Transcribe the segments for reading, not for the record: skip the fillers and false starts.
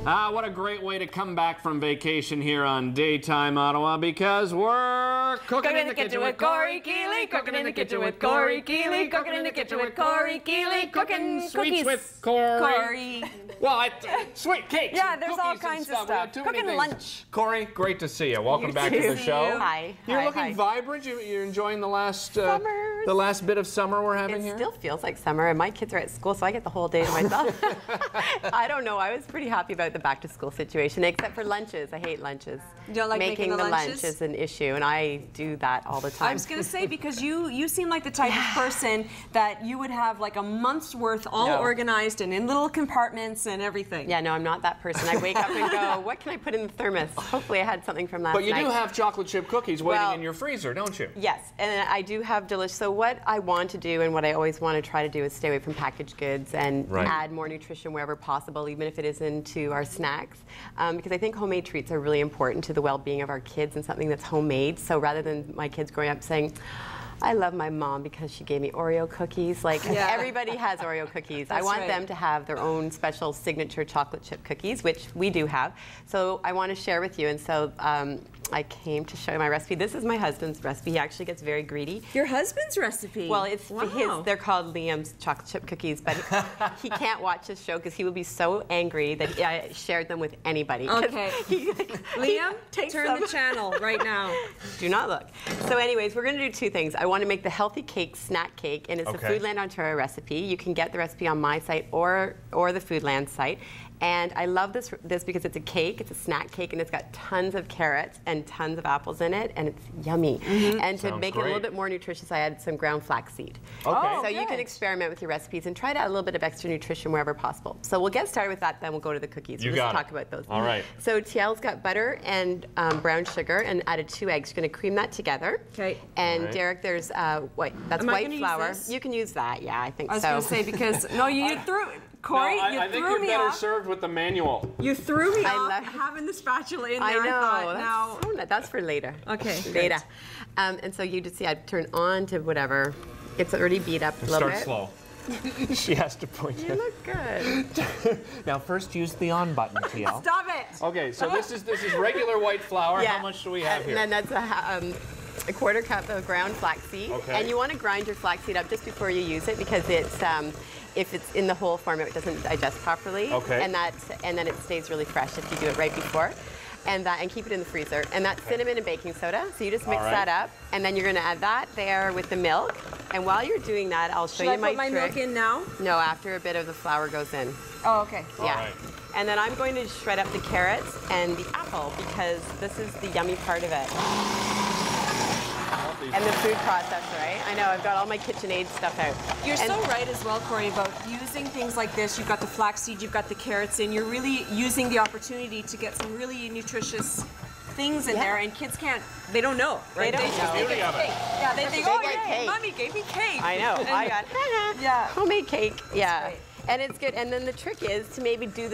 What a great way to come back from vacation here on Daytime Ottawa, because we're cooking in the kitchen with Korey Keeley, cooking in the kitchen with Korey Keeley, cooking in the kitchen with Korey Keeley, cooking sweets with Korey. Well, sweet cakes. Yeah, there's all kinds of stuff. Cooking lunch. Korey, great to see you. Welcome back to the show. Hi. You're looking vibrant. You're enjoying the last bit of summer we're having here? It still feels like summer, and my kids are at school, so I get the whole day to myself. I don't know. I was pretty happy about the back-to-school situation, except for lunches. I hate lunches. You don't like making the lunch is an issue, and I do that all the time. I was going to say, because you seem like the type of person that you would have like a month's worth all organized and in little compartments and everything. Yeah, no, I'm not that person. I wake up and go, what can I put in the thermos? Hopefully I had something from last night. But you do have chocolate chip cookies waiting in your freezer, don't you? Yes, and I do have delicious. So what I want to do, and what I always want to try to do, is stay away from packaged goods and add more nutrition wherever possible, even if it is into our snacks, because I think homemade treats are really important to the well-being of our kids and something that's homemade. So rather than my kids growing up saying, I love my mom because she gave me Oreo cookies. Like, everybody has Oreo cookies. I want them to have their own special signature chocolate chip cookies, which we do have. So I want to share with you. And so I came to show you my recipe. This is my husband's recipe. He actually gets very greedy. Your husband's recipe? Well, it's his. They're called Liam's chocolate chip cookies, but he can't watch this show because he will be so angry that I shared them with anybody. Okay. Liam, turn the channel right now. Do not look. So anyways, we're going to do two things. I want to make the healthy cake, snack cake, and it's a Foodland Ontario recipe. You can get the recipe on my site or the Foodland site. And I love this because it's a cake, it's a snack cake, and it's got tons of carrots and tons of apples in it, and it's yummy. And to make it a little bit more nutritious, I added some ground flaxseed. So you can experiment with your recipes and try to add a little bit of extra nutrition wherever possible. So we'll get started with that, then we'll go to the cookies. We'll just talk about those. All right. So Tiel's got butter and brown sugar and added 2 eggs. You're going to cream that together. Okay. And Derek, there's that's white flour. You can use that, yeah, I think so. I was going to say, because, no, you threw Korey, no, I think you're better served with the manual. You threw me off having the spatula in there. I know. That's for later. Okay. Later. And so you just see, I'd turn on to whatever. It's already beat up a little bit. Start slow. She has to point it. You look good. Now first use the on button, TL. Stop it. Okay, so this is regular white flour. Yeah. How much do we have here? And then that's a 1/4 cup of ground flaxseed. Okay. And you want to grind your flaxseed up just before you use it, because it's if it's in the whole form, it doesn't digest properly. Okay. And then it stays really fresh if you do it right before. And keep it in the freezer. And that's cinnamon and baking soda. So you just mix that up, and then you're going to add that there with the milk. And while you're doing that, I'll show you my trick. Should I put my milk in now? No, after a bit of the flour goes in. Oh, okay. Yeah. All right. And then I'm going to shred up the carrots and the apple, because this is the yummy part of it. And the food processor, right? I know, I've got all my KitchenAid stuff out. You're so right as well, Korey, about using things like this. You've got the flaxseed, you've got the carrots in. You're really using the opportunity to get some really nutritious things in there, and kids they don't know, right? They don't know. They get cake. Yeah, they think, oh, yeah, Mommy gave me cake. I know, I got homemade cake, And it's good. And then the trick is to maybe do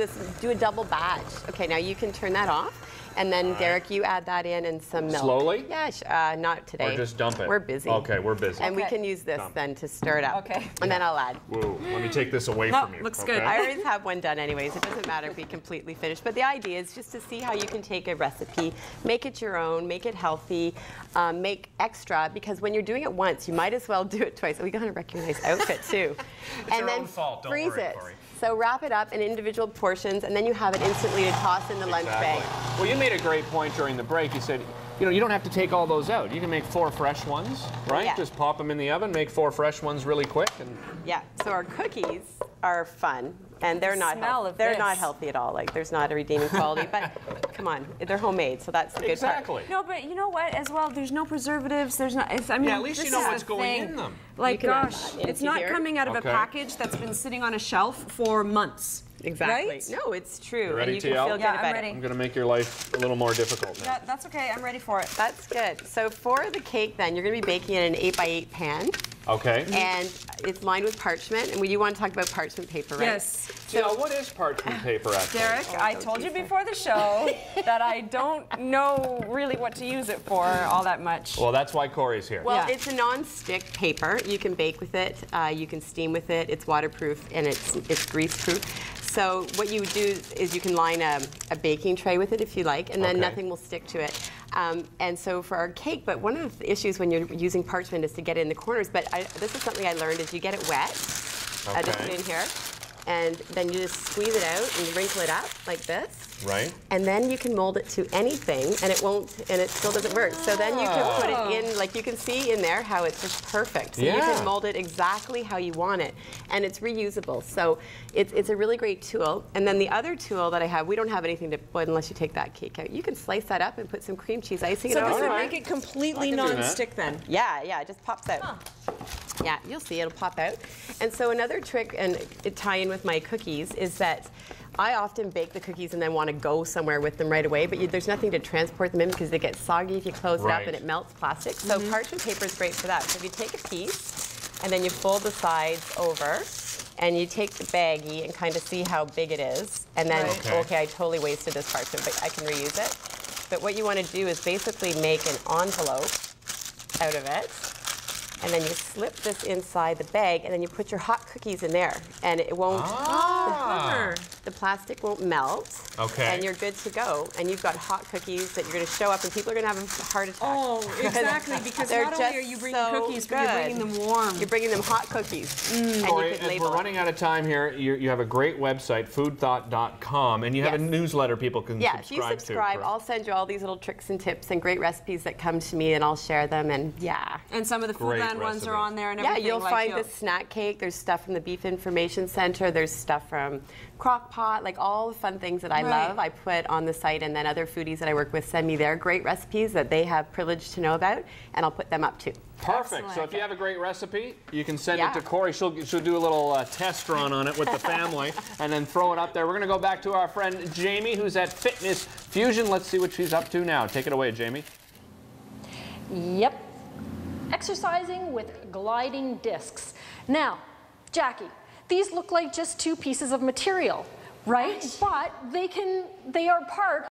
a double batch. Okay, now you can turn that off. And then, Derek, you add that in and some milk. Slowly? Yeah, not today. Or just dump it? We're busy. Okay, we're busy. And we can use this then to stir it up. Okay. And then I'll add. Whoa, let me take this away from you. Looks good. I always have one done anyways. It doesn't matter if we completely finish. But the idea is just to see how you can take a recipe, make it your own, make it healthy, make extra, because when you're doing it once, you might as well do it twice. Oh, we got to wreck your nice outfit too. It's your own fault. Don't freeze worry, it. Korey. So wrap it up in individual portions, and then you have it instantly to toss in the lunch bag. Well, you made a great point during the break. You said, you don't have to take all those out. You can make 4 fresh ones, right? Yeah. Just pop them in the oven, make 4 fresh ones really quick. Yeah, so our cookies are fun, and they're not healthy at all. Like, there's not a redeeming quality, but come on, they're homemade, so that's the good part. No, but you know what, as well, there's no preservatives, there's not, I mean, at least you know what's going in them. Like, gosh, it's not coming out of a package that's been sitting on a shelf for months. Exactly. Right? No, it's true. You ready, and you can TL? feel good about it. I'm going to make your life a little more difficult now. Yeah, that's okay. I'm ready for it. That's good. So for the cake, then, you're going to be baking in an 8x8 pan. Okay. And it's lined with parchment. And you want to talk about parchment paper, right? Yes. So what is parchment paper, actually? Derek, I told you before the show that I don't know really what to use it for all that much. Well, that's why Korey's here. Well, it's a non-stick paper. You can bake with it. You can steam with it. It's waterproof, and it's grease-proof. So what you would do is you can line a baking tray with it if you like, and then nothing will stick to it. And so for our cake, but one of the issues when you're using parchment is to get it in the corners, but this is something I learned is you get it wet, just put it in here, and then you just squeeze it out and wrinkle it up like this. Right. And then you can mold it to anything, and it won't, and it still doesn't work. So then you can put it in, like you can see in there how it's just perfect. So you can mold it exactly how you want it, and it's reusable. So it's a really great tool. And then the other tool that I have, we don't have anything to put unless you take that cake out. You can slice that up and put some cream cheese icing so on it. So this would make it completely non-stick then? Yeah, it just pops out. Yeah, you'll see it'll pop out. And so another trick, and it tie in with my cookies, is that I often bake the cookies and then want to go somewhere with them right away, but there's nothing to transport them in because they get soggy if you close it up and it melts plastic. So parchment paper is great for that. So if you take a piece and then you fold the sides over and you take the baggie and kind of see how big it is, and then, okay, I totally wasted this parchment, but I can reuse it. But what you want to do is basically make an envelope out of it. And then you slip this inside the bag, and then you put your hot cookies in there, and it won't. The plastic won't melt. Okay. And you're good to go. And you've got hot cookies that you're going to show up, and people are going to have a heart attack. Oh, exactly. Because not only are you bringing cookies, but you're bringing them warm. You're bringing them hot cookies. And Korey, you can as label we're running out of time here, you have a great website, foodthought.com, and you have a newsletter people can subscribe to. Yeah, if you subscribe, I'll send you all these little tricks and tips and great recipes that come to me, and I'll share them. And and some of the Foodland ones are on there and everything. Yeah, you'll find the snack cake. There's stuff from the Beef Information Center. There's stuff from Crock-Pot, like all the fun things that I love, I put on the site, and then other foodies that I work with send me their great recipes that they have privilege to know about, and I'll put them up too. Perfect. Excellent. So if you have a great recipe, you can send it to Korey. She'll do a little test run on it with the family and then throw it up there. We're going to go back to our friend Jamie, who's at Fitness Fusion. Let's see what she's up to now. Take it away, Jamie. Yep. Exercising with gliding discs. Now, Jackie, these look like just two pieces of material, right? But they are part